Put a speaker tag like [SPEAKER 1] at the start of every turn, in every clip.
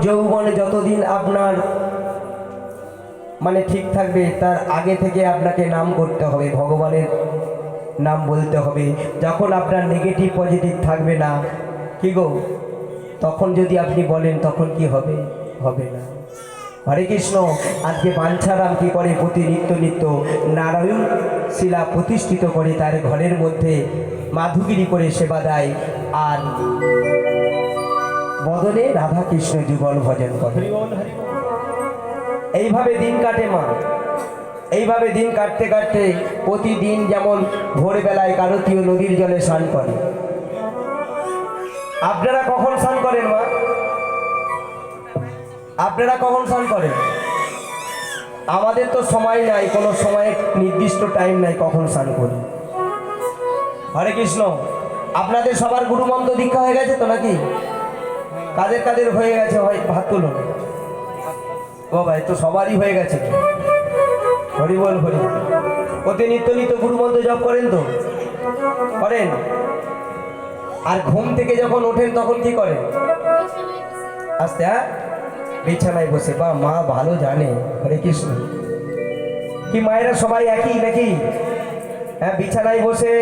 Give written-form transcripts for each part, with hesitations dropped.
[SPEAKER 1] যৌবনে যতদিন আপনার মানে ঠিক থাকবে তার আগে থেকে আপনাকে নাম করতে হবে, ভগবানের নাম বলতে হবে। যখন আপনার নেগেটিভ পজিটিভ থাকবে না কি গো, তখন যদি আপনি বলেন তখন কি হবে? হবে না। হরে কৃষ্ণ। আজকে বাঞ্ছারাম কি করে, প্রতি নিত্য নারায়ণ শিলা প্রতিষ্ঠিত করে তার ঘরের মধ্যে মাধুগিরি করে সেবা দেয়, আর বদনে রাধা কৃষ্ণ যুগল ভজন করে। এইভাবে দিন কাটে মা। এইভাবে দিন কাটতে কাটতে প্রতিদিন যেমন ভোরবেলায় কারতীয় নদীর জলে স্নান করে। আপনারা কখন স্নান করেন মা? আপনারা কখন স্নান করেন? আমাদের তো সময় নাই, কোনো সময়ের নির্দিষ্ট টাইম নাই কখন স্নান করি। হরে কৃষ্ণ। আপনাদের সবার গুরুমন্ত্র দীক্ষা হয়ে গেছে তো নাকি? কাদের কাদের হয়ে গেছে হয় হাত তুলুন। ও ভাই, তো সবারই হয়ে গেছে। হরি বল হরি। প্রতি নিত্য গুরুমন্ত্র জপ করেন তো? করেন। আর ঘুম থেকে যখন ওঠেন তখন কি করেন? আস্তে বিছানায় বসে। বা মা ভালো জানে। হরে কৃষ্ণ। কি মায়েরা সবাই একই নাকি? হ্যাঁ, বিছানায় বসে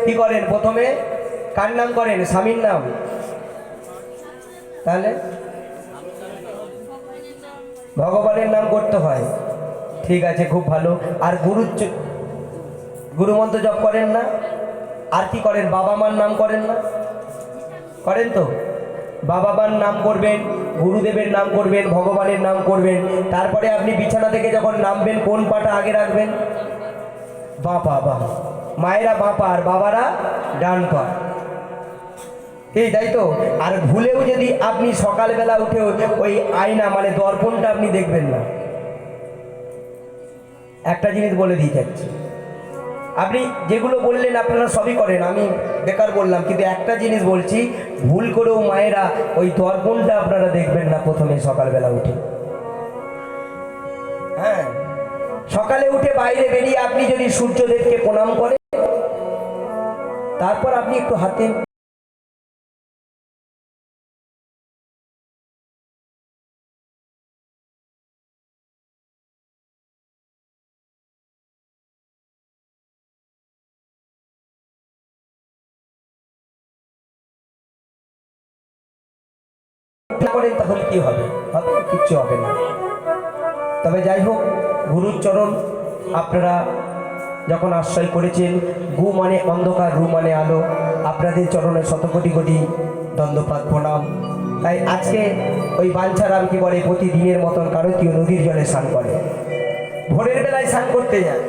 [SPEAKER 1] কি করেন? প্রথমে কার নাম করেন? স্বামীর নাম? তাহলে ভগবানের নাম করতে হয়। ঠিক আছে, খুব ভালো। আর গুরুমন্ত্র জপ করেন না? আর কি করেন? বাবা মার নাম করেন না? করেন তো? বাবা মার নাম করবেন, গুরুদেবের নাম করবেন, ভগবানের নাম করবেন। তারপরে আপনি বিছানা থেকে যখন নামবেন কোন পাটা আগে রাখবেন? বাঁ পা। বাঁ। মায়েরা বাঁ পা আর বাবারা ডান পা। এই তাই তো। আর ভুলেও যদি আপনি সকালবেলা উঠে ওই আয়না মানে দর্পণটা আপনি দেখবেন না। একটা জিনিস বলে দিয়ে যাচ্ছি, আপনি যেগুলো বললেন আপনারা সবই করেন, আমি বেকার বললাম, কিন্তু একটা জিনিস বলছি, ভুল করেও মায়েরা ওই দর্পণটা আপনারা দেখবেন না প্রথমে সকালবেলা উঠে। হ্যাঁ, সকালে উঠে বাইরে বেরিয়ে আপনি যদি সূর্যদেবকে প্রণাম করেন, তারপর আপনি একটু হাতে করেন, তাহলে কি হবে? কিচ্ছু হবে না। তবে যাই হোক, গুরুর চরণ আপনারা যখন আশ্রয় করেছেন, গু মানে অন্ধকার, রু মানে আলো, আপনাদের চরণে শতকোটি কোটি দণ্ডপাত প্রণাম। তাই আজকে ওই বাঞ্ছারাম কি করে, প্রতিদিনের মতন কারতীয় নদীর জলে স্নান করে। ভোরের বেলায় স্নান করতে যায়।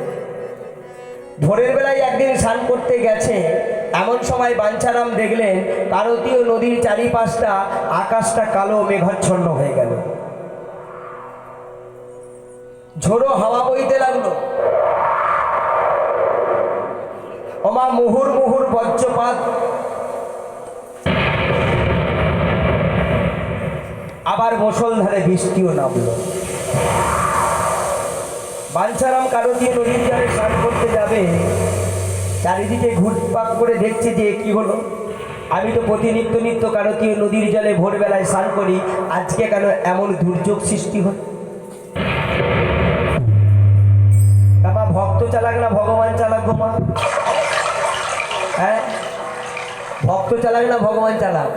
[SPEAKER 1] ভোরের বেলায় একদিন স্নান করতে গেছে, এমন সময় বাঞ্ছারাম দেখলেন কারতীয় নদীর চারিপাশটা আকাশটা কালো মেঘাচ্ছন্ন হয়ে গেল। ঝোড়ো হাওয়া বইতে লাগলো। ওমা মুহুর মুহুর বজ্রপাত। আবার মুষলধারে বৃষ্টিও নামলো। বাঞ্ছারাম কারতীয় নদীর জলে স্নান করতে যাবে, চারিদিকে ঘুরপাক করে দেখছে যে কি হলো, আমি তো প্রতি নিত্য কারতীয় নদীর জলে ভোরবেলায় স্নান করি, আজকে কেন এমন দুর্যোগ সৃষ্টি হল? বাবা, ভক্ত চালাক না ভগবান চালাক গো মা? হ্যাঁ, ভক্ত চালাক না ভগবান চালাক?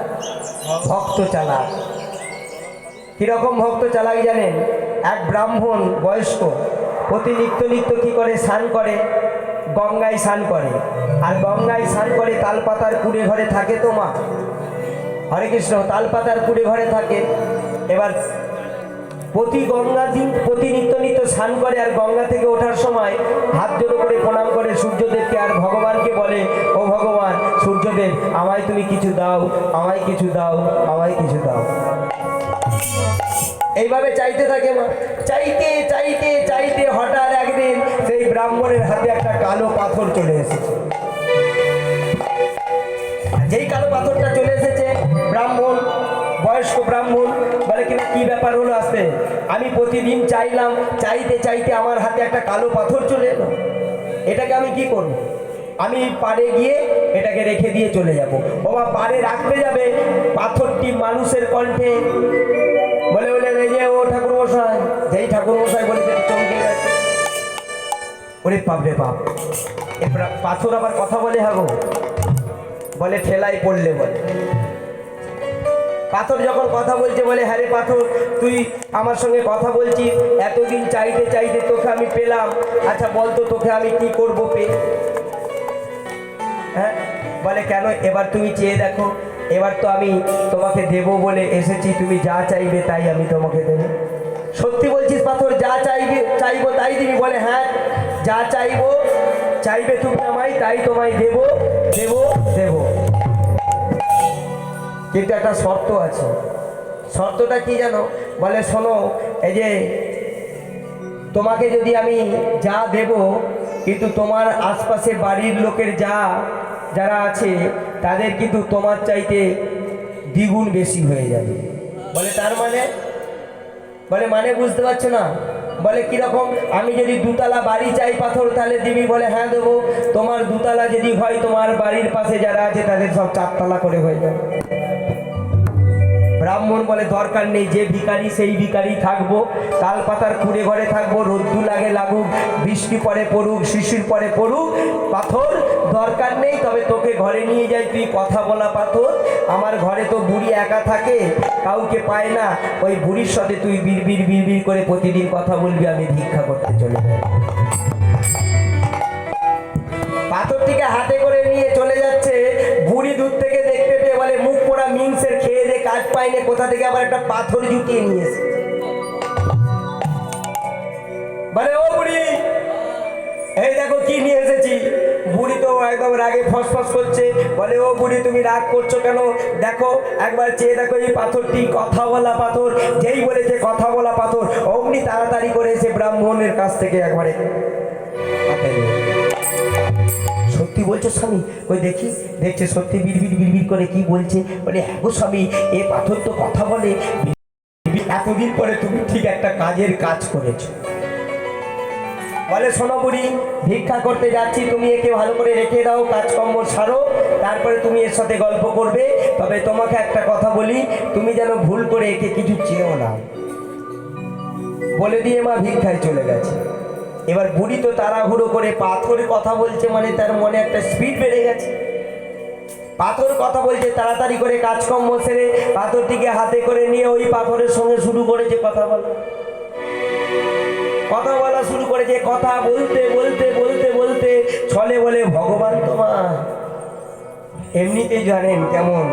[SPEAKER 1] ভক্ত চালাক। কিরকম ভক্ত চালাক জানেন? এক ব্রাহ্মণ বয়স্ক প্রতি নিত্য কি করে স্নান করে? গঙ্গায় স্নান করে। আর গঙ্গায় স্নান করে তালপাতার কুড়ে ঘরে থাকে তো মা। হরে কৃষ্ণ। তালপাতার কুড়ে ঘরে থাকে। এবার প্রতি নিত্য স্নান করে, আর গঙ্গা থেকে ওঠার সময় হাত জোড়ো করে প্রণাম করে সূর্যদেবকে, আর ভগবানকে বলে, ও ভগবান সূর্যদেব, আমায় তুমি কিছু দাও, আমায় কিছু দাও, আমায় কিছু দাও। এইভাবে চাইতে থাকে মা। চাইতে চাইতে চাইতে হঠাৎ একদিন সেই ব্রাহ্মণের হাতে একটা কালো পাথর চলে এসেছে। যেই কালো পাথরটা চলে এসেছে, ব্রাহ্মণ, বয়স্ক ব্রাহ্মণ বলে, কিনা কি ব্যাপার হলো? আসতে আমি প্রতিদিন চাইলাম, চাইতে চাইতে আমার হাতে একটা কালো পাথর চলে এলো, এটাকে আমি কি করব? আমি পাড়ে গিয়ে এটাকে রেখে দিয়ে চলে যাব। বাবা, পাড়ে রাখতে যাবে, পাথরটি মানুষের কণ্ঠে বলে, ওরে বাপ রে বাপ, এবার পাথর আবার কথা বলে হাগো, বলে ঠেলাই পড়লে বলে। পাথর যখন কথা বলছে বলে হ্যাঁ রে পাথর, তুই আমার সঙ্গে কথা বলছিস, এতদিন চাইতে চাইতে তোকে আমি পেলাম, আচ্ছা বলতো তোকে আমি কি করবো পেয়ে? হ্যাঁ বলে কেন, এবার তুমি চেয়ে দেখো, এবার তো আমি তোমাকে দেবো বলে এসেছি, তুমি যা চাইবে তাই আমি তোমাকে দেবো। সত্যি বলছিস পাথর, যা চাইবো তাই দিবি? বলে হ্যাঁ, যা চাইবে তুমি আমায় তাই তোমায় দেবো দেবো দেবো, কিন্তু একটা শর্ত আছে। শর্তটা কি জানো? বলে শোনো, এই যে তোমাকে যদি আমি যা দেব, কিন্তু তোমার আশপাশে বাড়ির লোকের যারা আছে তাদের কিন্তু তোমার চাইতে দ্বিগুণ বেশি হয়ে যাবে। বলে তার মানে? বলে মানে বুঝতে পারছো না? বলে কিরকম? আমি যদি দুতলা বাড়ি চাই পাথর তাহলে দিবি? বলে হ্যাঁ দেবো। তোমার দুতলা যদি হয়, তোমার বাড়ির পাশে যারা আছে তাদের সব 4 তলা করে হয়ে যাবে। ব্রাহ্মণ বলে দরকার নেই, যে ভিখারি সেই ভিখারি থাকবো, তাল পাতার কুড়ে ঘরে থাকবো, রোদ্দু লাগে লাগুক, বৃষ্টি পরে পড়ুক, শিশির পরে পড়ুক, পাথর দরকার নেই। তবে তোকে ঘরে নিয়ে যাই, তুই কথা বলা পাথর। আমার ঘরে তো বুড়ি একা থাকে, কাউকে পায় না, ওই বুড়ির সাথে তুই বিড়বিড় করে প্রতিদিন কথা বলবি, আমি ভিক্ষা করতে চলে যাই। পাথরটিকে হাতে করে নিয়ে চলে যাচ্ছে, বুড়ি দূর থেকে দেখতে পেয়ে বলে মুখ পোড়া মিংসের খেয়ে দিয়ে কাজ পাইনি, কোথা থেকে আবার একটা পাথর জুটিয়ে নিয়ে এসে। বলে ও বুড়ি, এই দেখো কি নিয়ে এসেছি। বুড়ি তো একদম রাগে ফসফস করছে। বলে ও বুড়ি, তুমি রাগ করছো কেন? দেখো একবার চেয়ে দেখো, এই পাথরটি কথা বলা পাথর। যেই বলেছে কথা বলা পাথর, অমনি তাড়াতাড়ি করে এসে ব্রাহ্মণের কাছ থেকে একবারে সত্যি বলছো স্বামী? ওই দেখি, দেখছে সত্যি বিড়বিড় করে কি বলছে। বলে হ্যাঁ গো স্বামী, এ পাথর তো কথা বলে। এতদিন পরে তুমি ঠিক একটা কাজের কাজ করেছো। বলে শোনো বুড়ি, ভিক্ষা করতে যাচ্ছি, তুমি একে ভালো করে রেখে দাও, কাজকর্ম সারো, তারপরে তুমি এর সাথে গল্প করবে। তবে তোমাকে একটা কথা বলি, তুমি যেন ভুল করে একে কিছু চেয়েও না। বলে দিয়ে মা ভিক্ষায় চলে গেছে। এবার বুড়ি তো তাড়াহুড়ো করে, পাথরের কথা বলছে মানে তার মনে একটা স্পিড বেড়ে গেছে। পাথর কথা বলছে, তাড়াতাড়ি করে কাজকর্ম সেরে পাথরটিকে হাতে করে নিয়ে ওই পাথরের সঙ্গে শুরু করেছে কথা বলা। কথা বলা শুরু করেছে, কথা বলতে বলতে বলতে বলতে ছলে বলে ভগবান তোমার এমনিতেই জানেন কেমন।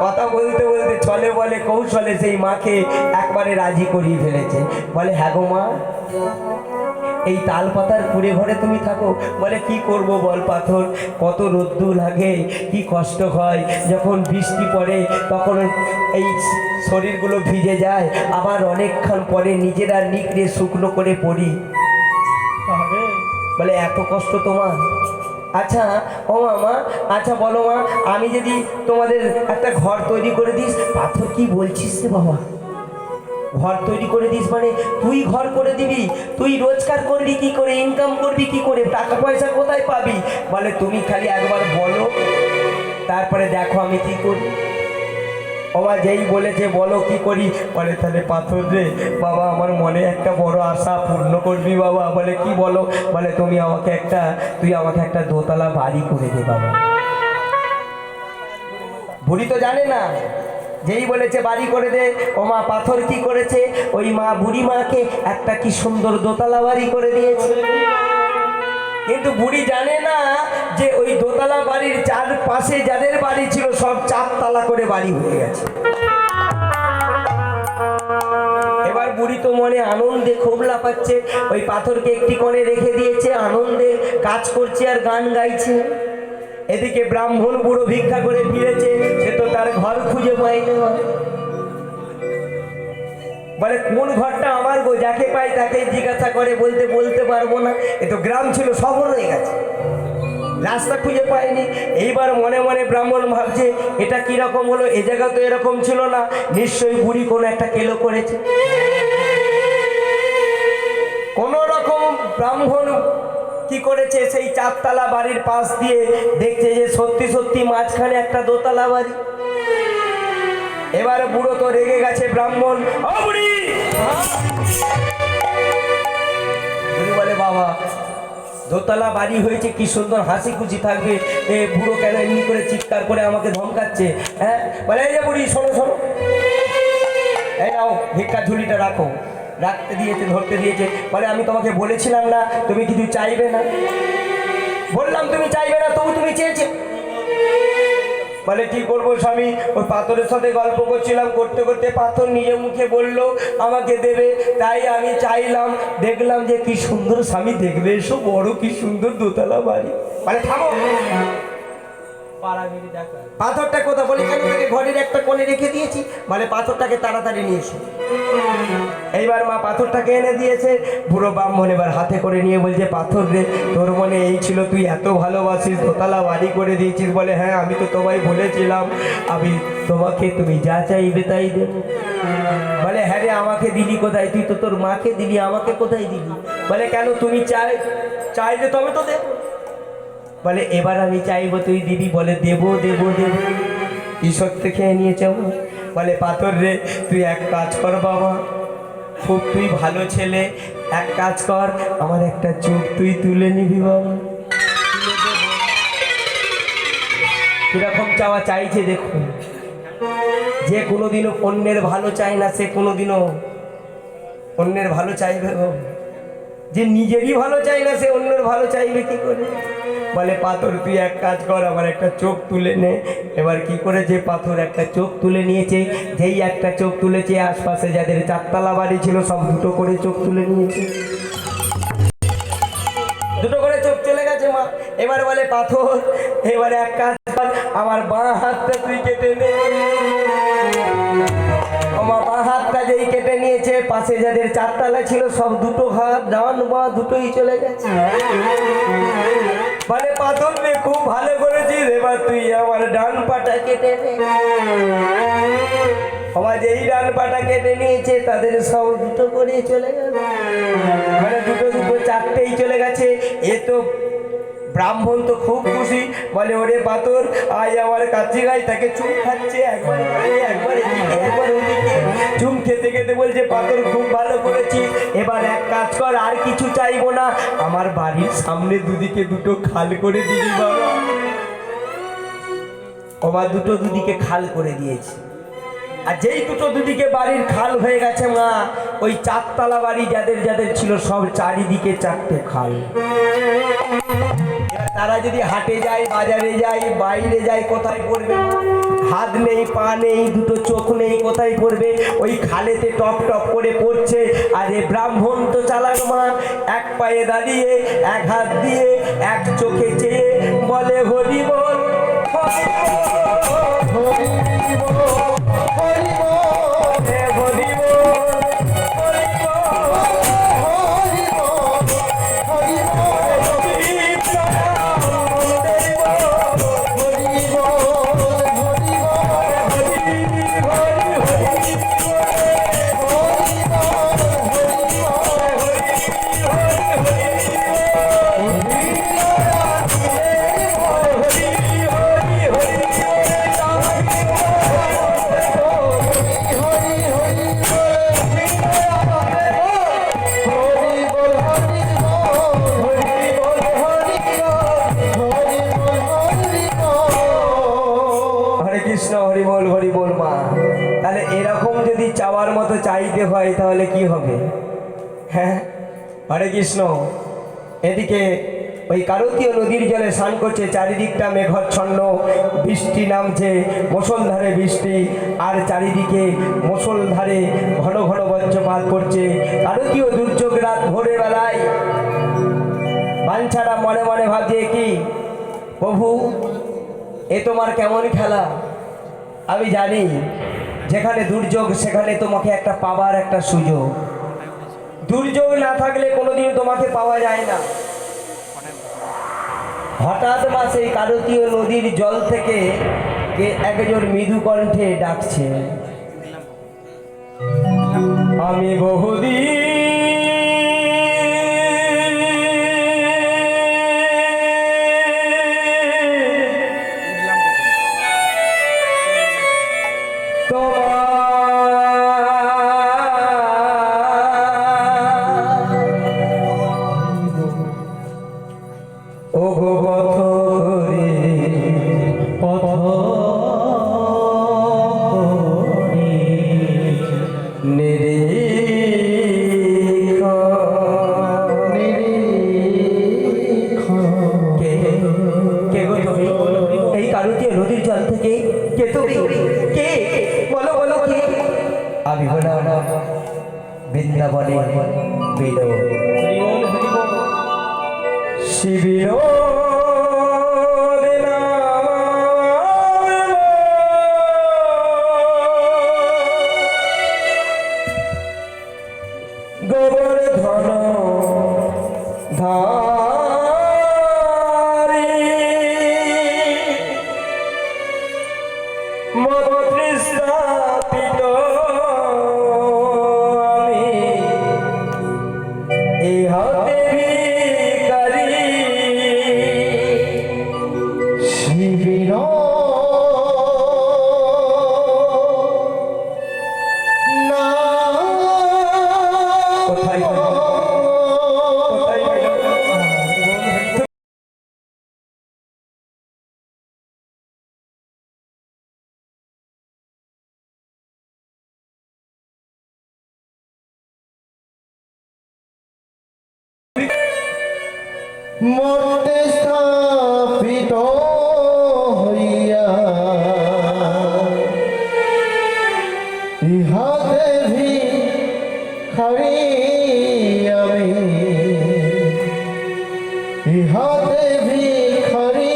[SPEAKER 1] কথা বলতে বলতে ছলে বলে কৌশলে সেই মাকে একবারে রাজি করিয়ে ফেলেছে। বলে হ্যাঁ গো মা, এই তাল পাতার কুড়ে ঘরে তুমি থাকো? বলে কি করব বল পাথর, কত রোদ্দু লাগে, কি কষ্ট হয়, যখন বৃষ্টি পড়ে তখন এই শরীরগুলো ভিজে যায়, আবার অনেকক্ষণ পরে নিজেরা নিকড়ে শুকনো করে পড়ি। বলে এত কষ্ট তোমার? আচ্ছা ও মামা, আচ্ছা বলো মা, আমি যদি তোমাদের একটা ঘর তৈরি করে দিস। পাথর কি বলছিস রে বাবা? ঘর তৈরি করে দিস মানে তুই ঘর করে দিবি? তুই রোজগার করবি কি করে, ইনকাম করবি কি করে, টাকা পয়সা কোথায় পাবি? বলে তুমি খালি একবার বলো, তারপরে দেখো আমি কি করি। বাবা যেই বলেছে বলো কি করি। বলে তাহলে পাথর রে বাবা, আমার মনে একটা বড় আশা পূর্ণ করবি বাবা। বলে কি বলো? বলে তুই আমাকে একটা দোতলা বাড়ি করে দে বাবা। বুড়ি তো জানে না, যেই বলেছে বাড়ি করে দে, ও মা পাথর কি করেছে, ওই মা বুড়ি মাকে একটা কি সুন্দর দোতলা বাড়ি করে দিয়েছে। কিন্তু বুড়ি জানে না যে ওই দোতলা বাড়ির চারপাশে যাদের বাড়ি ছিল সব 4 তলা করে বাড়ি হয়ে গেছে। এবার বুড়ি তো মনে আনন্দে খুব লাফাচ্ছে, ওই পাথরকে একটি কোণে রেখে দিয়েছে, আনন্দে কাজ করছে আর গান গাইছে। এদিকে ব্রাহ্মণ বুড়ো ভিক্ষা করে ফিরেছে, সে তো তার ঘর খুঁজে পায়নি। বলে কোন ঘরটা আমার গো, যাকে পাই তাকে জিজ্ঞাসা করে, বলতে পারবো না, এ তো গ্রাম ছিল শহর হয়ে গেছে, রাস্তা খুঁজে পায়নি। এইবার মনে মনে ব্রাহ্মণ ভাবছে এটা কিরকম হলো, এ জায়গা তো এরকম ছিল না, নিশ্চয়ই বুড়ি কোনো একটা কেলো করেছে। কোন রকম ব্রাহ্মণ কি করেছে, সেই 4 তলা বাড়ির পাশ দিয়ে দেখছে যে সত্যি সত্যি মাঝখানে একটা দোতলা বাড়ি। এবারে বুড়ো তো রেগে গেছে, ব্রাহ্মণ ও বুড়ি। বুড়ি বলে বাবা দোতলা বাড়ি হয়েছে, কি সুন্দর হাসি খুশি থাকবে। এ বুড়ো কেন এমনি করে চিৎকার করে আমাকে ধমকাচ্ছে? হ্যাঁ, বলে এই যে বুড়ি শোনো শোনো, এই নাও ভিক্ষার ঝুলিটা রাখো। রাখতে দিয়েছে, ধরতে দিয়েছে, বলে আমি তোমাকে বলেছিলাম না তুমি কিছু চাইবে না? বললাম তুমি চাইবে না, তবু তুমি চেয়েছে। বলে কি করবো স্বামী, ওই পাথরের সাথে গল্প করছিলাম, করতে করতে পাথর নিজে মুখে বললো আমাকে দেবে, তাই আমি চাইলাম। দেখলাম যে কি সুন্দর স্বামী, দেখবে এসো, বড় কি সুন্দর দোতলা বাড়ি। মানে থামো, পাথরটা কোথা? বলে কেন, তাকে ঘরের একটা কোণে রেখে দিয়েছি। মানে পাথরটাকে তাড়াতাড়ি নিয়ে এসো। এইবার মা পাথরটাকে এনে দিয়েছে। বুড়ো ব্রাহ্মণ এবার হাতে করে নিয়ে বলছে, পাথর রে, তোর মনে এই ছিল, তুই এত ভালোবাসিস, দোতলা বাড়ি করে দিয়েছিস। বলে হ্যাঁ, আমি তো তোমায় বলেছিলাম আমি তোমাকে, তুমি যা চাইবে তাই দেব। বলে হ্যাঁ রে, আমাকে দিলি কোথায়? তুই তো তোর মাকে দিলি, আমাকে কোথায় দিলি? বলে কেন, তুমি চাইলে তবে তো দেব। বলে এবার আমি চাইবো তুই দিবি। বলে দেবো দেবো দেবো। ঈশ্বর থেকে খেয়ে নিয়েছে। বলে পাথর রে, তুই এক কাজ কর বাবা, খুব তুই ভালো ছেলে, এক কাজ কর, আমার একটা চোখ তুই তুলে নিবি বাবা। কিরকম চাওয়া চাইছে দেখুন। যে কোনোদিনও অন্যের ভালো চায় না, সে কোনোদিনও অন্যের ভালো চাইবে। যে নিজেরই ভালো চাই না, সে অন্যের ভালো চাইবে কি করে? বলে পাথর তুই এক কাজ কর, আমার একটা চোখ তুলে নে। এবার কি করেছে, পাথর একটা চোখ তুলে নিয়েছে। যেই একটা চোখ তুলেছে, আশপাশে যাদের চারতলা বাড়ি ছিল সব দুটো করে চোখ তুলে নিয়েছে। দুটো করে চোখ চলে গেছে মা। এবার বলে পাথর, এবারে এক কাজ কর, আমার বাঁ হাতটা তুই কেটে নে। আমার বাঁ হাতটা যেই কেটে নিয়েছে, পাশে যাদের চারতলা ছিল সব দুটো হাত, ডান বাঁ দুটোই চলে গেছে। মানে পাথর রে, খুব ভালো করেছিস, এবার তুই আমার ডান পাটা কেটে নে। আমার যেই ডান পাটা কেটে নিয়েছে, তাদের সব দুটো করে চলে গেল। মানে দুটো দুটো চারটেই চলে গেছে। এ তো ব্রাহ্মণ তো খুব খুশি। বলে ওরে পাথর, আজ আমার কাছে গাই তাকে চুম খাচ্ছে, একবার একবার এদিকে একবার ওদিকে চুম খেতে খেতে বলছে, পাথর খুব ভালো করেছি, এবার এক কাজ কর, আর কিছু চাইবো না, আমার বাড়ির সামনে দুদিকে দুটো খাল করে দিবি বাবা। আমার দুটো দুদিকে খাল করে দিয়েছি। আর যেই দুটো দুদিকে বাড়ির খাল হয়ে গেছে মা, ওই চারতলা বাড়ি যাদের যাদের ছিল সব চারিদিকে চারটে খাল। তারা যদি হাটে যায়, বাজারে যায়, বাইরে যায়, কোথায় পড়বে? হাত নেই, পা নেই, দুটো চোখ নেই, কোথায় পড়বে? ওই খালেতে টপ টপ করে পড়ছে। আর এ ব্রাহ্মণ তো চালাক মা, এক পায়ে দাঁড়িয়ে, এক হাত দিয়ে, এক চোখে চেয়ে বলে হরি বল, হরি বল, হরি বল, হরি বল, হরি বল, হরি বল, হরি বল, হরি বল মা। তাহলে এরকম যদি চাওয়ার মতো চাইতে হয় তাহলে কি হবে? হ্যাঁ, হরে কৃষ্ণ। এদিকে ওই কারতীয় নদীর জলে স্নান করছে, চারিদিকটা মেঘাচ্ছন্ন, বৃষ্টি নামছে, মুষলধারে বৃষ্টি, আর চারিদিকে মুষলধারে ঘন ঘন বজ্রপাত পড়ছে। কারতীয় দুর্যোগ রাত ভোরের বেলায় বাঞ্ছারা মনে মনে ভাবছে, কি প্রভু, এ তোমার কেমন খেলা? আমি জানি যেখানে দুর্যোগ সেখানে তোমাকে একটা পাবার একটা সুযোগ। দুর্যোগ না থাকলে কোনোদিন তোমাকে পাওয়া যায় না। হঠাৎ মা সেই কারতীয় নদীর জল থেকে কে একজন মৃদু কণ্ঠে ডাকছে, আমি বহুদিন আমি হলাম বৃন্দাবনে বিনোদ শিবির গোবর্ধন ধারি মতৃস্থাপিত আমি ইহাতে ভিখারি শিবির
[SPEAKER 2] মর্তে স্থাপিত হইয়া ইহাতে ভিখারি আমি ইহাতে ভিখারি।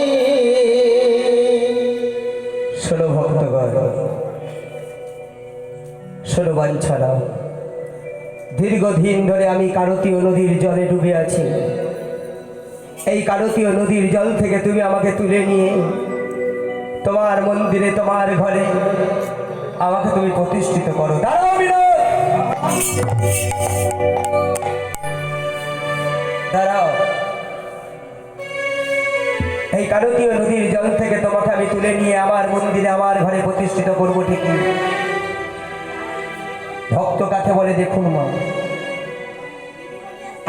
[SPEAKER 1] শোনো ভক্তগণ, শোনো বাঞ্ছারা, দীর্ঘদিন ধরে আমি কারতীয় নদীর জলে ডুবে আছি। এই কারতীয় নদীর জল থেকে তুমি আমাকে তুলে নিয়ে তোমার মন্দিরে, তোমার ঘরে আমাকে তুমি প্রতিষ্ঠিত করো। দাঁড়াও বিনোদ, দাঁড়াও। এই কারতীয় নদীর জল থেকে তোমাকে আমি তুলে নিয়ে আমার মন্দিরে, আমার ঘরে প্রতিষ্ঠিত করবো ঠিকই। ভক্ত কাকে বলে দেখুন মা,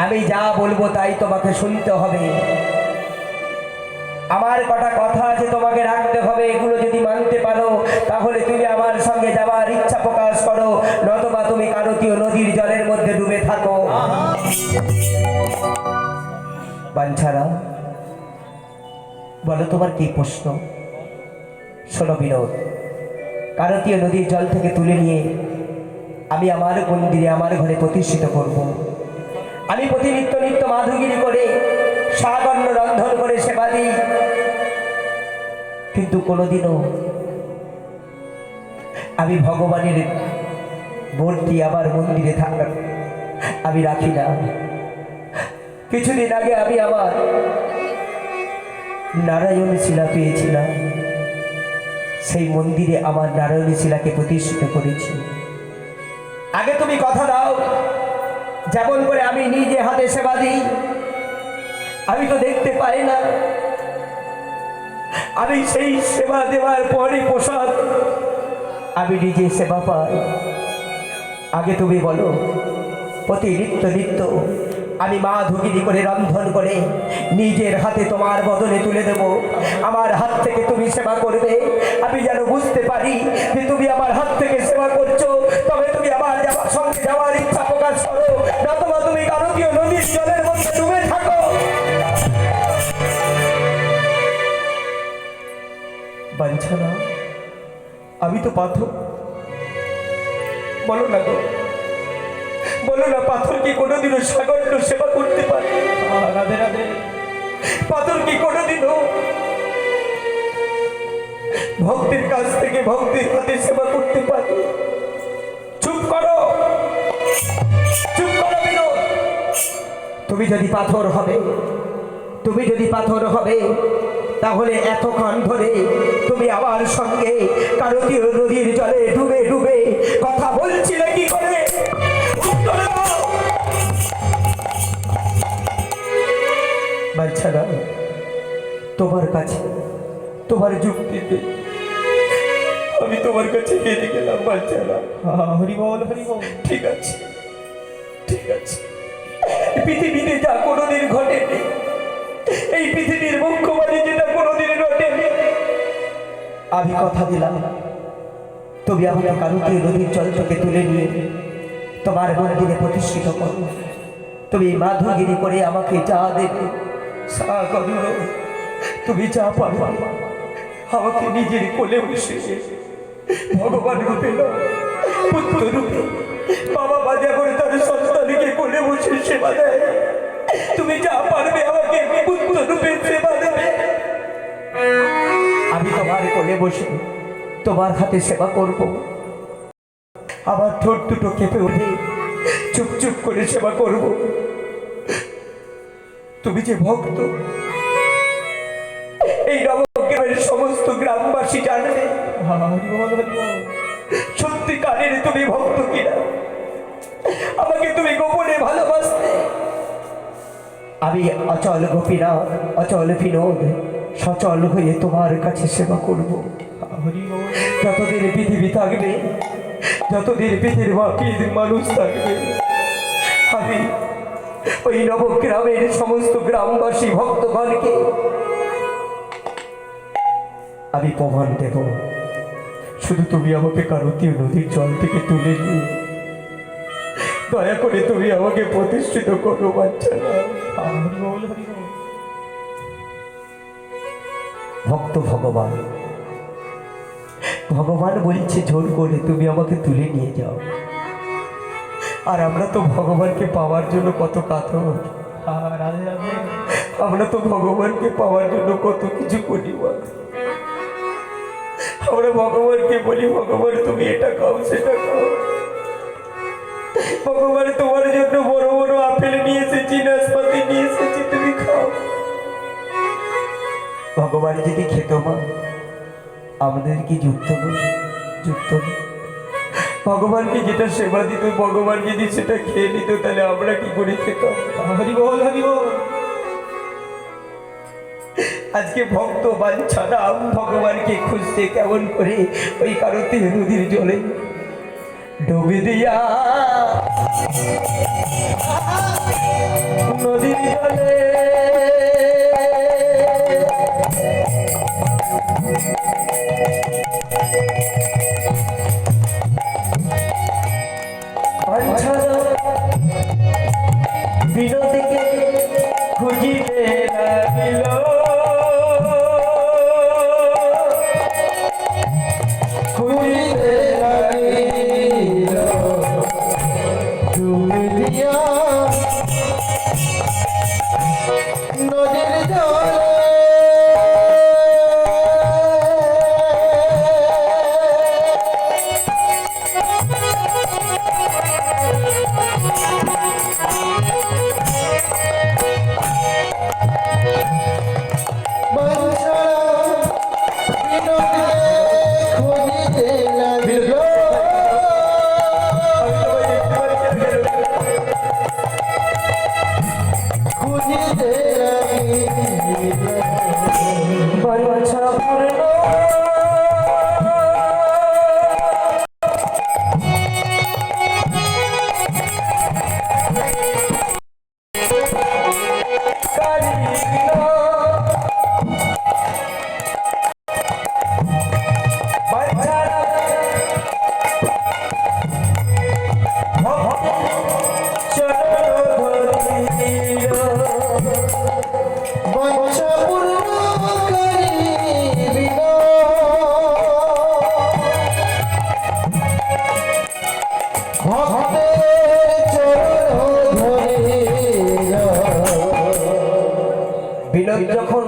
[SPEAKER 1] আমি যা বলবো তাই তোমাকে শুনতে হবে। আমার কটা কথা আছে, তোমাকে রাখতে হবে। এগুলো যদি মানতে পারো তাহলে তুমি আমার সঙ্গে যাওয়ার ইচ্ছা প্রকাশ করো, নতবা তুমি কারতীয় নদীর জলের মধ্যে ডুবে থাকো। বাঞ্ছারা, বলো তোমার কি প্রশ্ন? শোনো বিনোদ, কারতীয় নদীর জল থেকে তুলে নিয়ে আমি আমার মন্দিরে, আমার ঘরে প্রতিষ্ঠিত করব। আমি প্রতিনিত্য নিত্য মাধুগিরি করে, সাগর্ণ রন্ধন করে সেবা দিই, কিন্তু কোনোদিনও আমি ভগবানের মূর্তি আমার মন্দিরে থাকার আমি রাখি না। কিছুদিন আগে আমি আমার নারায়ণ শিলা পেয়েছিলাম, সেই মন্দিরে আমার নারায়ণ শিলাকে প্রতিষ্ঠিত করেছি। আগে তুমি কথা দাও, যেমন করে আমি নিজে হাতে সেবা দিই। আমি তো দেখতে পাই না, আমি সেই সেবা দেওয়ার পরে প্রসাদ আমি নিজে সেবা পাই। আগে তুমি বলো, প্রতি নিত্য নিত্য আমি মা ধুগিরি করে রন্ধন করে নিজের হাতে তোমার বদলে তুলে দেব। আমার হাত থেকে তুমি সেবা করবে, আমি যেন বুঝতে পারি যে তুমি আমার হাত থেকে সেবা করছো। তবে তুমি আমার সঙ্গে যাওয়ার ইচ্ছা প্রকাশ করো, নতুবা তুমি কারতীয় নদীর জলের মধ্যে ডুবে থাকো। বাঞ্ছানা, আমি তো পাথর, বলো না গো, বলো না, পাথর কি কোনোদিনও সাগর্য সেবা করতে পারে? রাধে রাধে। পাথর কি কোনোদিনও ভক্তের কাছ থেকে ভক্তের হাতে সেবা করতে পারে? চুপ করো, চুপ করো বিনোদ। তুমি যদি পাথর হবে, তুমি যদি পাথর হবে, তাহলে এতক্ষণ ধরে তুমি আমার সঙ্গে কারতীয় নদীর জলে ডুবে ডুবে কথা বলছিলে কি করে? বাচ্চারা, তোমার কাছে, তোমার যুক্তিতে আমি তোমার কাছে হেরে গেলাম। বাচ্চারা, হরিবল হরিবল। ঠিক আছে, ঠিক আছে। পৃথিবীতে যা কোনোদিন ঘটেনি, এই পৃথিবীর মুখ্যবাণী যেটা কোনোদিন ঘটেনি, আমি কথা দিলাম তুমি আমাকে কারতীয় নদীর জল থেকে তুলে নিয়ে তোমার মন্দিরে প্রতিষ্ঠিত করো। তুমি মাধুগিরি করে আমাকে যা দেবে তুমি যা পারো আমাকে নিজের কোলে বসে ভগবান রূপে নয়, পুত্র রূপে বাবা বাজা করে তার সন্তানকে কোলে বসে সেবা দেয়। তুমি যা পারবে আমাকে পুত্র রূপে সেবা দেবে। আমি তোমার কোলে বসে তোমার হাতে সেবা করব। আমার ঠোঁট দুটো কেঁপে উঠে চুপ চুপ করে সেবা করব। তুমি যে ভক্ত, এই নবগ্রামের সমস্ত গ্রামবাসী জানবে সত্যিকারের তুমি ভক্ত কিনা। আমাকে তুমি গোপনে ভালোবাসতে। আমি অচল গোপীনাথ, অচল বিনোদ, সচল হয়ে তোমার কাছে সেবা করব। যতদিন পৃথিবী থাকবে, যতদিন পৃথিবীর বাকি মানুষ থাকবে, আমি ওই নবগ্রামের সমস্ত গ্রামবাসী ভক্তগণকে আমি প্রমাণ দেব। শুধু তুমি আমাকে কারতীয় নদীর জল থেকে তুলে নিয়ে দয়া করে তুমি আমাকে প্রতিষ্ঠিত করো বাচ্চা। ভক্ত ভগবান, ভগবান বলছে জোর করে তুমি আমাকে তুলে নিয়ে যাও। আর আমরা তো ভগবানকে পাওয়ার জন্য কত কাতর। আমরা তো ভগবানকে পাওয়ার জন্য কত কিছু করি। আমরা ভগবানকে বলি ভগবান তুমি এটা খাও সেটা খাও। ভগবান তোমার জন্য বড় বড় আপেল নিয়ে এসেছি, নাশপাতি নিয়ে এসেছি, তুমি খাও। ভগবান যদি খেত মা, আমাদের কি যুক্ত যুক্ত ভগবানকে যেটা সেবা দিত, ভগবান যদি সেটা খেয়ে নিত, তাহলে আমরা কি করে খেতাম? হরি বল হরি বল। আজকে ভক্ত বাঞ্ছারাম ভগবানকে খুঁজতে কেমন করে ওই কারতে নদীর জলে ডুবে দিয়া, নদীর জলে বিনোদীকে খুঁজিতে লাগিল, খুঁজিতে লাগিল
[SPEAKER 2] ডুবে দিয়া নদীর জলে।
[SPEAKER 1] বিনোদ যখন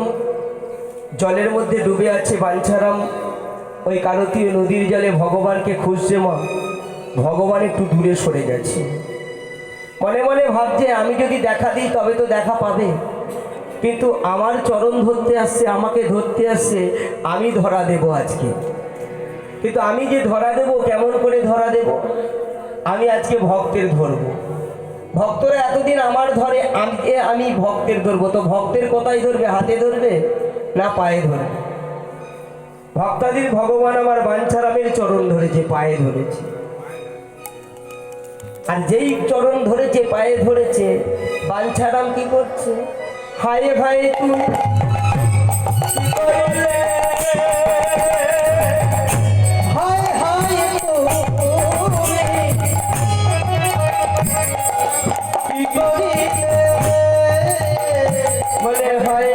[SPEAKER 1] জলের মধ্যে ডুবে আছে, বাঞ্ছারাম ওই কারতীয় নদীর জলে ভগবানকে খুঁজছে। মা, ভগবান একটু দূরে সরে গেছে। মনে মনে ভাবছে আমি যদি দেখা দিই তবে তো দেখা পাবে, কিন্তু আমার চরণ ধরতে আসছে, আমাকে ধরতে আসছে, আমি ধরা দেব আজকে। কিন্তু আমি যে ধরা দেব, কেমন করে ধরা দেব? আমি আজকে ভক্তের ধরব। ভক্তরা এতদিন আমার ধরে, আমি ভক্তের ধরবো। তো ভক্তের কোথায় ধরবে? হাতে ধরবে না পায়ে ধরবে? ভক্তাদির ভগবান আমার বাঞ্ছারামের চরণ ধরেছে, পায়ে ধরেছে। আর যেই চরণ ধরেছে, পায়ে ধরেছে, বাঞ্ছারাম কি করছে? হায় ভাই তুই বলে হয়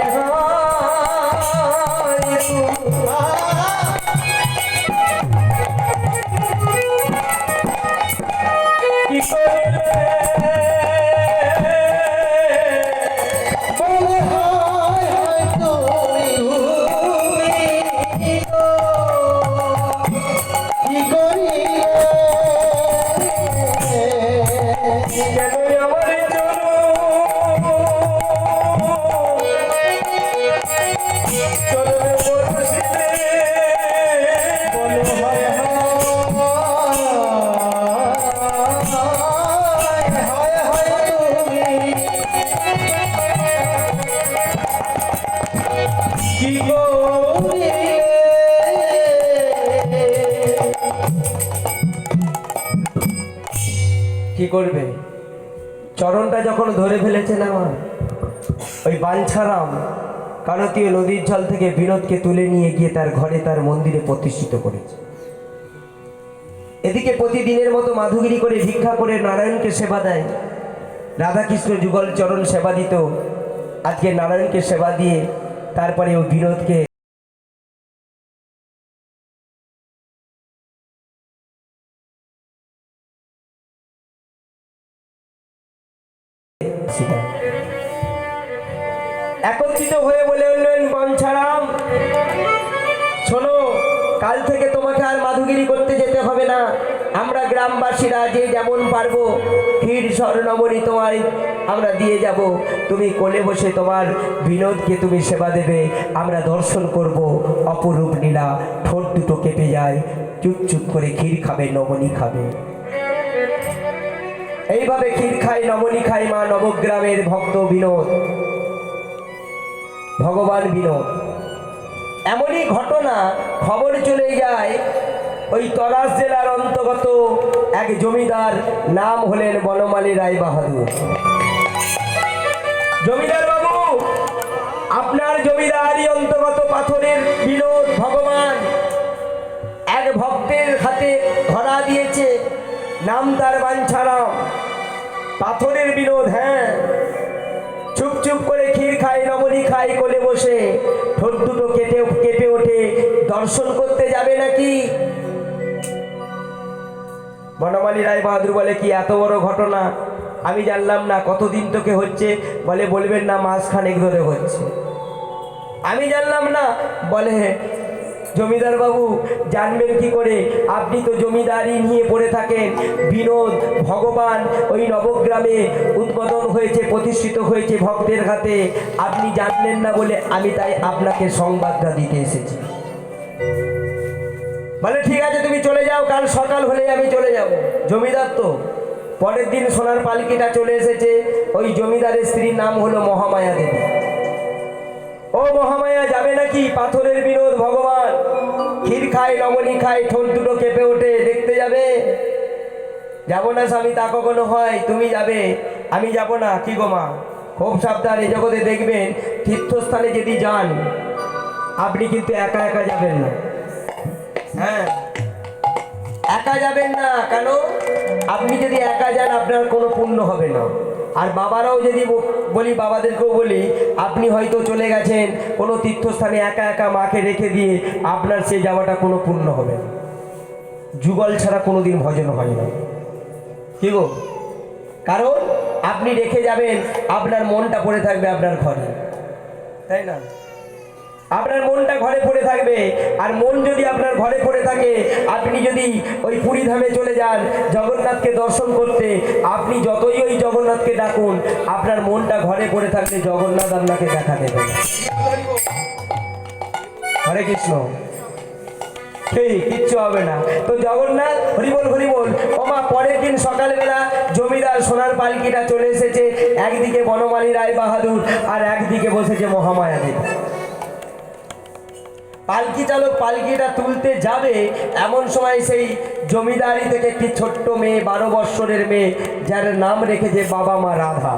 [SPEAKER 2] হায় হায় তুমি কি করিলে
[SPEAKER 1] কি করবে? চরণটা যখন ধরে ফেলেছে না আমার, ওই বাঞ্ছারাম কানতীয় নদীর জল থেকে বিনোদকে তুলে নিয়ে গিয়ে তার ঘরে তার মন্দিরে প্রতিষ্ঠিত করেছে। এদিকে প্রতিদিনের মতো মাধুগিরি করে ভিক্ষা করে নারায়ণকে সেবা দেয়। রাধাকৃষ্ণ যুগল চরণ সেবা দিত, আজকে নারায়ণকে সেবা দিয়ে তারপরে ও বিনোদকে একত্রিত হয়ে বলে উঠলেন, বাঞ্ছারাম শোনো, কাল থেকে তোমাকে আর মাধুগিরি করতে যেতে হবে না। আমরা গ্রামবাসীরা যে যেমন পারবো ক্ষীর স্বর্ণমণি তোমায় আমরা দিয়ে যাব। তুমি কোলে বসে তোমার বিনোদকে তুমি সেবা দেবে, আমরা দর্শন করব। অপরূপ লীলা, ঠোঁট দুটো কেঁপে যায়, চুপ চুপ করে ক্ষীর খাবে, নমনি খাবে। এইভাবে ক্ষীর খায়, নমনি খায় মা নবগ্রামের ভক্ত বিনোদ, ভগবান বিনোদ। এমনই ঘটনা খবর চলে যায় ওই তরাস জেলার অন্তর্গত এক জমিদার, নাম হলেন বনমালী রায় বাহাদুর। জমিদার বাবু, আপনার জমিদারি অন্তর্গত পাথরের বিনোদ ভগবান এক ভক্তের হাতে ধরা দিয়েছে, নাম তার বাঞ্ছারাম। পাথরের বিনোদ, হ্যাঁ, চুপ চুপ করে ক্ষীর খায়, নমনি খায়, কোলে বসে ঠোঁট দুটো কেঁপে ওঠে। দর্শন করতে যাবে নাকি? বনমালী রায় বাহাদুর বলে, কি এত বড় ঘটনা? আমি জানলাম না। কতদিন তোকে হচ্ছে? বলে, বলবেন না, মাসখানেক ধরে হচ্ছে। আমি জানলাম না। বলে, জমিদার বাবু জানবেন কি করে? আপনি তো জমিদারি নিয়ে পড়ে থাকেন। বিনোদ ভগবান ওই নবগ্রামে উদ্বোধন হয়েছে, প্রতিষ্ঠিত হয়েছে ভক্তের হাতে। আপনি জানলেন না বলে আমি তাই আপনাকে সংবাদটা দিতে এসেছি। বলে, ঠিক আছে, তুমি চলে যাও, কাল সকাল হলে আমি চলে যাব। জমিদার তো পরের দিন সোনার পালকিটা চলে এসেছে। ওই জমিদারের স্ত্রীর নাম হলো মহামায়া দেবী। ও মহামায়া, যাবে নাকি? পাথরের বিনোদ ভগবান ক্ষীর খায়, নমনি খায়, ঠোঁট দুটো কেঁপে ওঠে, দেখতে যাবে? যাব না স্বামী, তা কখনো হয়? তুমি যাবে, আমি যাব না। কি গো মা, খুব সাবধান। এই জগতে দেখবেন তীর্থস্থানে যদি যান, আপনি কিন্তু একা একা যাবেন না। হ্যাঁ, একা যাবেন না। কেন? আপনি যদি একা যান আপনার কোনো পুণ্য হবে না। আর বাবারাও যদি বলি, বাবাদেরকেও বলি, আপনি হয়তো চলে গেছেন কোনো তীর্থস্থানে একা একা মাকে রেখে দিয়ে, আপনার সে যাওয়াটা কোনো পুণ্য হবে না। যুগল ছাড়া কোনোদিন ভজন হয় না। কি গো? কারণ আপনি রেখে যাবেন, আপনার মনটা পড়ে থাকবে আপনার ঘরে, তাই না? আপনার মনটা ঘরে পড়ে থাকবে। আর মন যদি আপনার ঘরে পড়ে থাকে, আপনি যদি ওই পুরী ধামে চলে যান জগন্নাথকে দর্শন করতে, আপনি যতই ওই জগন্নাথকে ডাকুন, আপনার মনটা ঘরে পড়ে থাকলে জগন্নাথ আপনাকে দেখা দেবে। হরে কৃষ্ণ। কিচ্ছু হবে না। তো জগন্নাথ হরিবল হরিবল। ওমা, পরের দিন সকালবেলা জমিদার সোনার পালকিটা চলে এসেছে। একদিকে বনমালী রায় বাহাদুর আর একদিকে বসেছে মহামায়া দেবী। পালকি চালক পালকিটা তুলতে যাবে, এমন সময় সেই জমিদারি থেকে একটি ছোট্ট মেয়ে, 12 বৎসরের মেয়ে, যার নাম রেখেছে বাবা মা রাধা,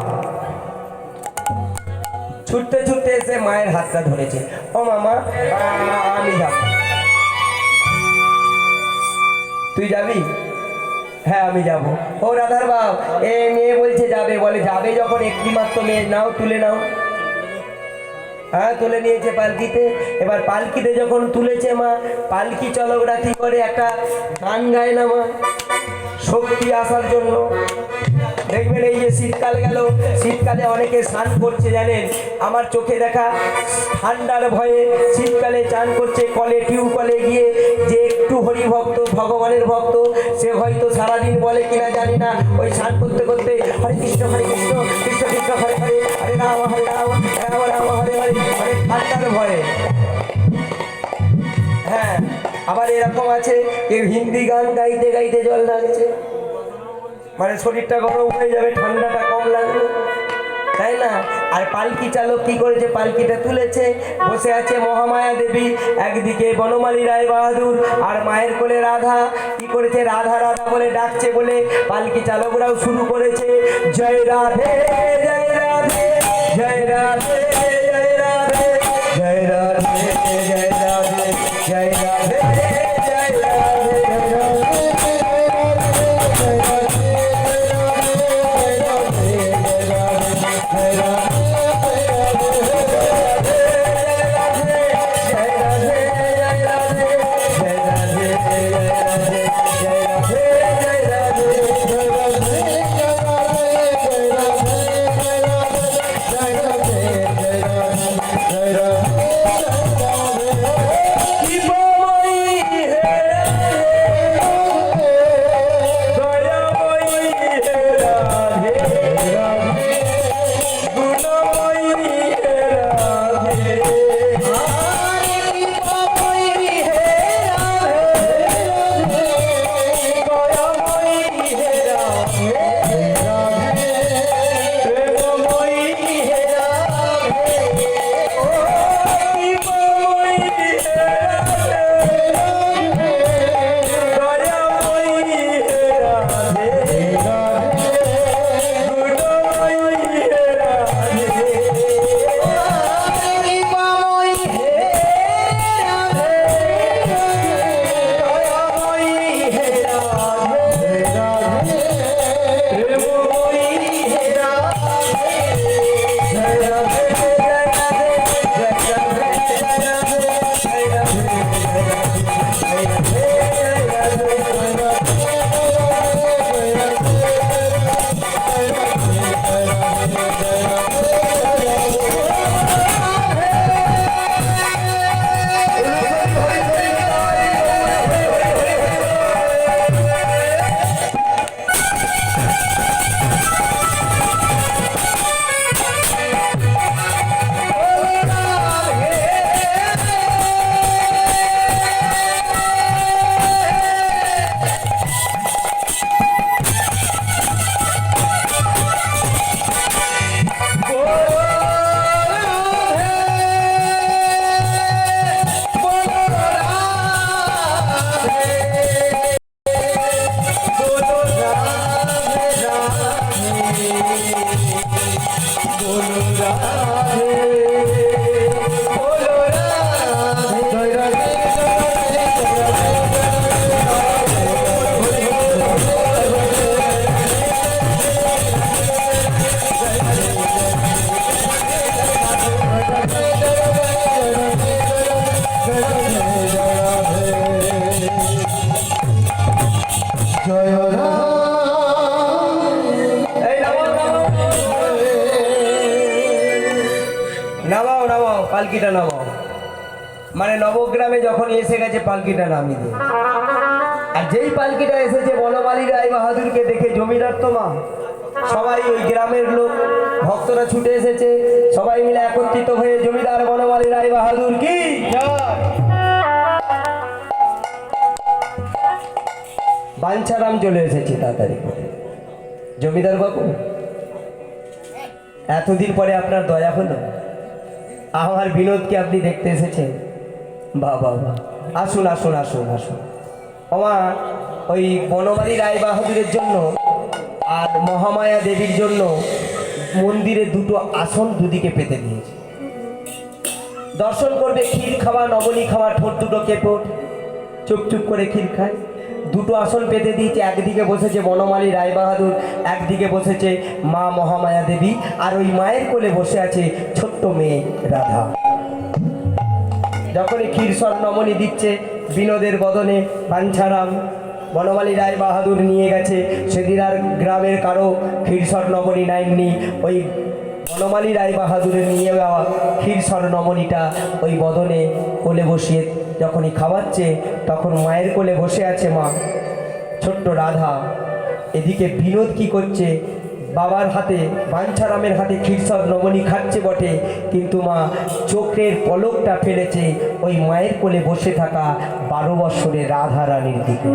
[SPEAKER 1] ছুটতে ছুটতে এসে মায়ের হাতটা ধরেছে। ও মামা, আমি যাব। তুই যাবি? হ্যাঁ, আমি যাব। ও রাধার বাপ, এ মেয়ে বলছে যাবে। বলে, যাবে যখন একটি মাত্র মেয়ে, নাও, তুলে নাও। হ্যাঁ, তুলে নিয়েছে পালকিতে। এবার পালকিতে যখন তুলেছে মা, পালকি চালকরা কি করে, একটা গান গায় না মা, শক্তি আসার জন্য। দেখবেন এই যে শীতকাল গেল, শীতকালে অনেকে স্নান করছে জানেন। আমার চোখে দেখা ঠান্ডার ভয়ে শীতকালে চান করছে কলে, টিউবকলে গিয়ে। যে একটু হরিভক্ত, ভগবানের ভক্ত, সে হয়তো সারাদিন বলে কিনা জানি না, ওই স্নান করতে করতে হরে কৃষ্ণ কৃষ্ণ কৃষ্ণ হরে হরে, হরে রাম রাম রাম হরে হরে, মানে ঠান্ডার ভয়ে। হ্যাঁ, আবার এরকম আছে কেউ হিন্দি গান গাইতে গাইতে জল ঢালছে। মানে শরীরটা গরম হয়ে যাবে, ঠান্ডাটা কম লাগবে, তাই না? আর পালকি চালক কি করেছে, পালকিটা তুলেছে, বসে আছে মহামায়া দেবী, একদিকে বনমালী রায় বাহাদুর আর মায়ের কোলে রাধা। কি করেছে, রাধা রাধা বলে ডাকছে বলে পালকি চালকরাও শুরু করেছে জয় রাধে জয় রাধে জয় রাধে জয় রাধে জয় রাধে জয় রাধে জয় রাধে জয় রাধে নামাও নামাও পালকিটা নামাও। মানে নবগ্রামে যখন এসে গেছে পালকিটা নামিয়ে দিয়ে, আর যেই পালকিটা এসেছে বনমালী রায় বাহাদুরকে দেখে জমিদার তো মা সবাই ওই গ্রামের লোক ভক্তরা ছুটে এসেছে, সবাই মিলে একত্রিত হয়ে জমিদার বনমালী রায় বাহাদুর কি জয়। বাঞ্ছারাম চলে এসেছে তাড়াতাড়ি করে। জমিদার বাবু, এতদিন পরে আপনার দয়া হলো, আমার বিনোদকে আপনি দেখতে এসেছেন। বাহ বাহ বাহ, আসুন আসুন আসুন আসুন। আমার ওই বনমালী রায় বাহাদুরের জন্য আর মহামায়া দেবীর জন্য মন্দিরে দুটো আসন দুদিকে পেতে দিয়েছে। দর্শন করবে, ক্ষীর খাওয়া নবনী খাওয়া, ঠোঁট দুটো কেপট, চুপ চুপ করে ক্ষীর খায়। দুটো আসন পেতে দিয়েছে, একদিকে বসেছে বনমালী রায় বাহাদুর, একদিকে বসেছে মা মহামায়া দেবী, আর ওই মায়ের কোলে বসে আছে ছোট্ট মেয়ে রাধা। যখনই ক্ষীর স্বর্ণমণি দিচ্ছে বিনোদের বদনে, বাঞ্ছারাম বনমালী রায় বাহাদুর নিয়ে গেছে। সেদিন আর গ্রামের কারো ক্ষীর স্বর্ণমণি নেয়নি, ওই বনমালী রায় বাহাদুরের নিয়ে যাওয়া ক্ষীর স্বর্ণমণিটা ওই বদনে কোলে বসিয়ে যখনই খাওয়াচ্ছে, তখন মায়ের কোলে বসে আছে মা ছোট্ট রাধা। এদিকে বিনোদ কি করছে, বাবার হাতে বাঞ্ছারামের হাতে ক্ষীর স্বর্ণমণি খাচ্ছে বটে, কিন্তু মা চোখের পলকটা ফেলেছে ওই মায়ের কোলে বসে থাকা 12 বৎসরের রাধা রানীর দিকে।